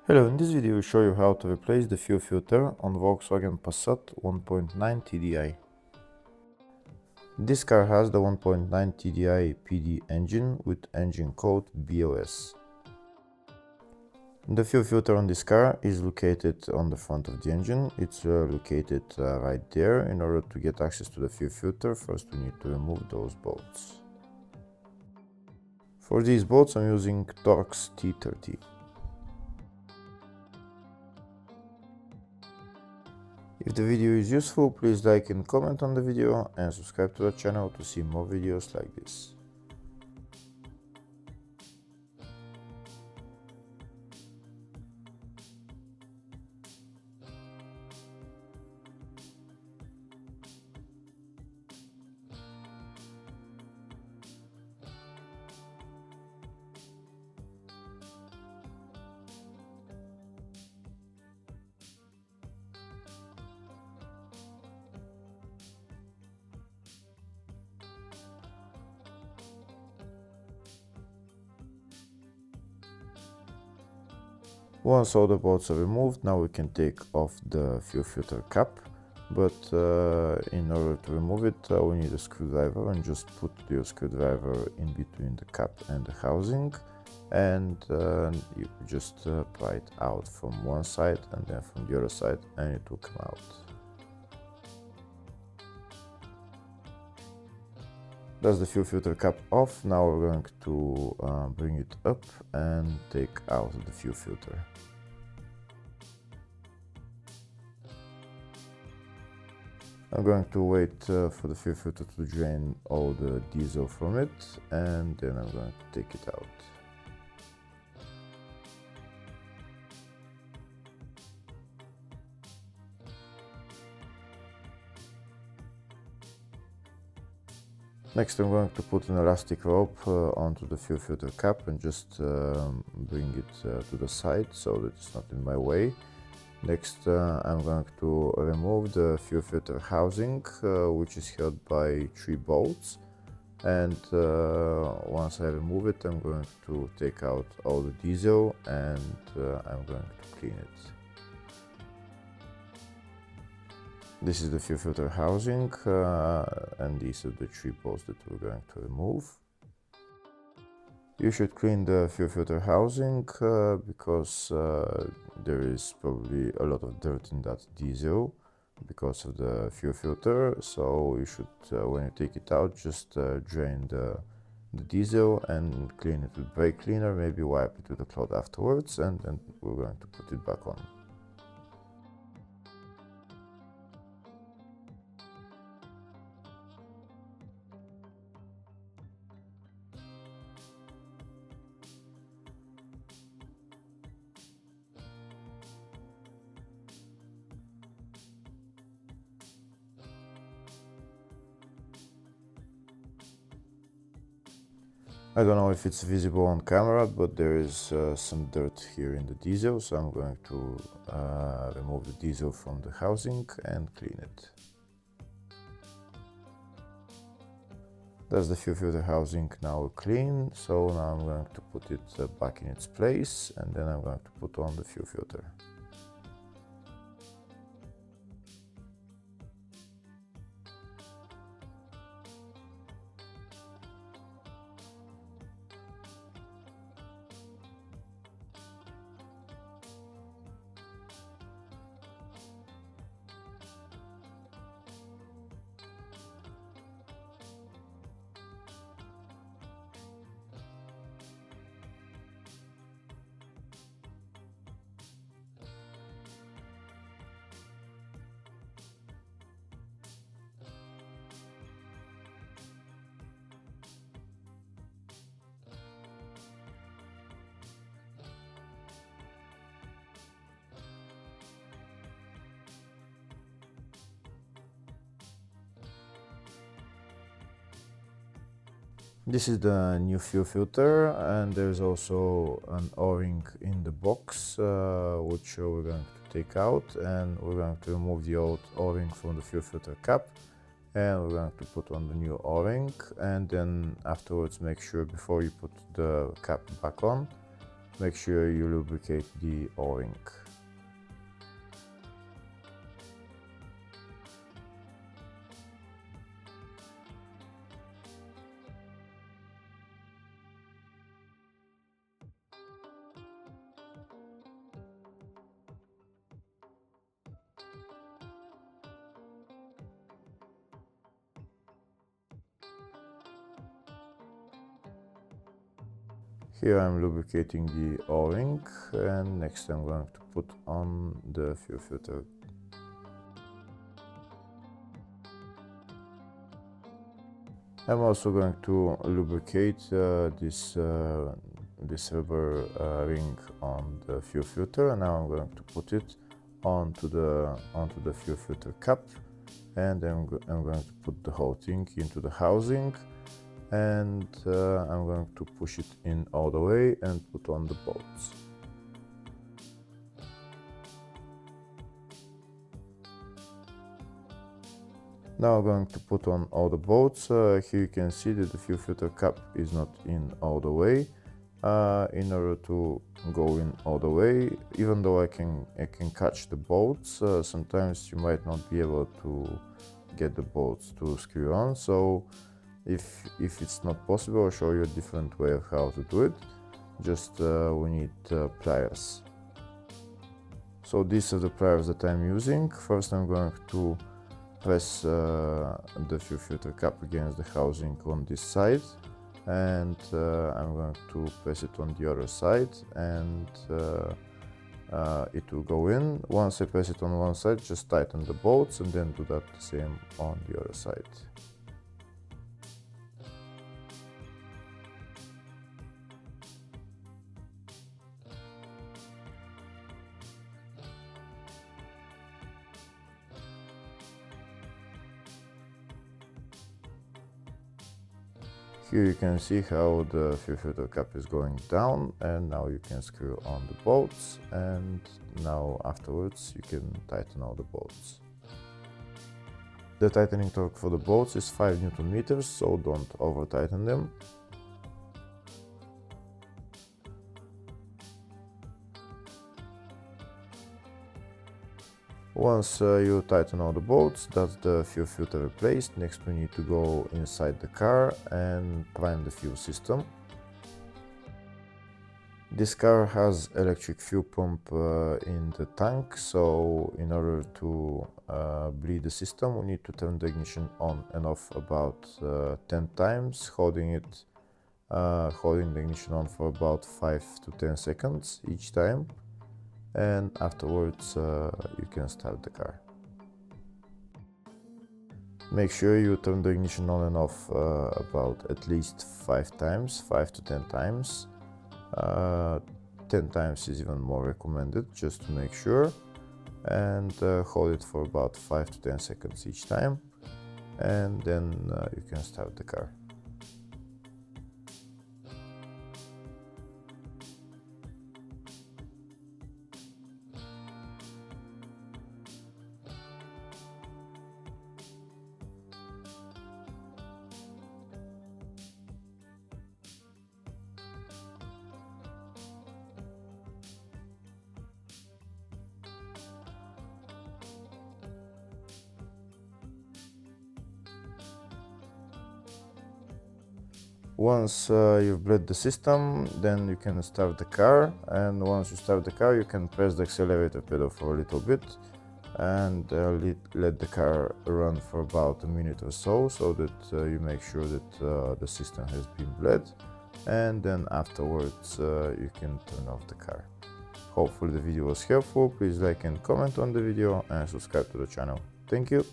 Hello, in this video I will show you how to replace the fuel filter on Volkswagen Passat 1.9 TDI. This car has the 1.9 TDI PD engine with engine code BLS. The fuel filter on this car is located on the front of the engine. It's located right there. In order to get access to the fuel filter, first we need to remove those bolts. For these bolts I'm using Torx T30. If the video is useful, please like and comment on the video and subscribe to the channel to see more videos like this. Once all the bolts are removed, now we can take off the fuel filter cap, but in order to remove it we need a screwdriver, and just put your screwdriver in between the cap and the housing, and you just pry it out from one side and then from the other side, and it will come out. That's the fuel filter cap off. Now we're going to bring it up and take out the fuel filter. I'm going to wait for the fuel filter to drain all the diesel from it, and then I'm going to take it out. Next I'm going to put an elastic rope onto the fuel filter cap and just bring it to the side so that it's not in my way. Next I'm going to remove the fuel filter housing, which is held by 3 bolts, and once I remove it I'm going to take out all the diesel, and I'm going to clean it. This is the fuel filter housing, and these are the 3 bolts that we're going to remove. You should clean the fuel filter housing because there is probably a lot of dirt in that diesel because of the fuel filter. So you should, when you take it out, just drain the diesel and clean it with brake cleaner, maybe wipe it with a cloth afterwards, and then we're going to put it back on. I don't know if it's visible on camera, but there is some dirt here in the diesel, so I'm going to remove the diesel from the housing and clean it. That's the fuel filter housing now clean, so now I'm going to put it back in its place, and then I'm going to put on the fuel filter. This is the new fuel filter, and there's also an O-ring in the box, which we're going to take out, and we're going to remove the old O-ring from the fuel filter cap, and we're going to put on the new O-ring, and then afterwards make sure before you put the cap back on Make sure you lubricate the O-ring. Here I'm lubricating the O-ring, and next I'm going to put on the fuel filter. I'm also going to lubricate this rubber ring on the fuel filter, and now I'm going to put it onto the fuel filter cap, and I'm going to put the whole thing into the housing, and I'm going to push it in all the way and put on the bolts. Now I'm going to put on all the bolts. Here you can see that the fuel filter cap is not in all the way. In order to go in all the way, even though I can catch the bolts, sometimes you might not be able to get the bolts to screw on. So if it's not possible, I'll show you a different way of how to do it. Just we need pliers. So these are the pliers that I'm using. First I'm going to press the fuel filter cap against the housing on this side, and I'm going to press it on the other side, and it will go in. Once I press it on one side, just tighten the bolts and then do that the same on the other side. Here you can see how the fuel filter cap is going down, and now you can screw on the bolts, and now afterwards you can tighten all the bolts. The tightening torque for the bolts is 5 Newton meters, so don't over tighten them. Once you tighten all the bolts, that's the fuel filter replaced. Next we need to go inside the car and prime the fuel system. This car has electric fuel pump in the tank, so in order to bleed the system, we need to turn the ignition on and off about 10 times, holding the ignition on for about 5 to 10 seconds each time. And afterwards you can start the car. Make sure you turn the ignition on and off about at least 5 times, 5 to 10 times. 10 times is even more recommended, just to make sure. And hold it for about 5 to 10 seconds each time, and then you can start the car. Once you've bled the system, then you can start the car, and once you start the car you can press the accelerator pedal for a little bit and let the car run for about a minute or so, so that you make sure that the system has been bled, and then afterwards you can turn off the car. Hopefully the video was helpful. Please like and comment on the video and subscribe to the channel. Thank you.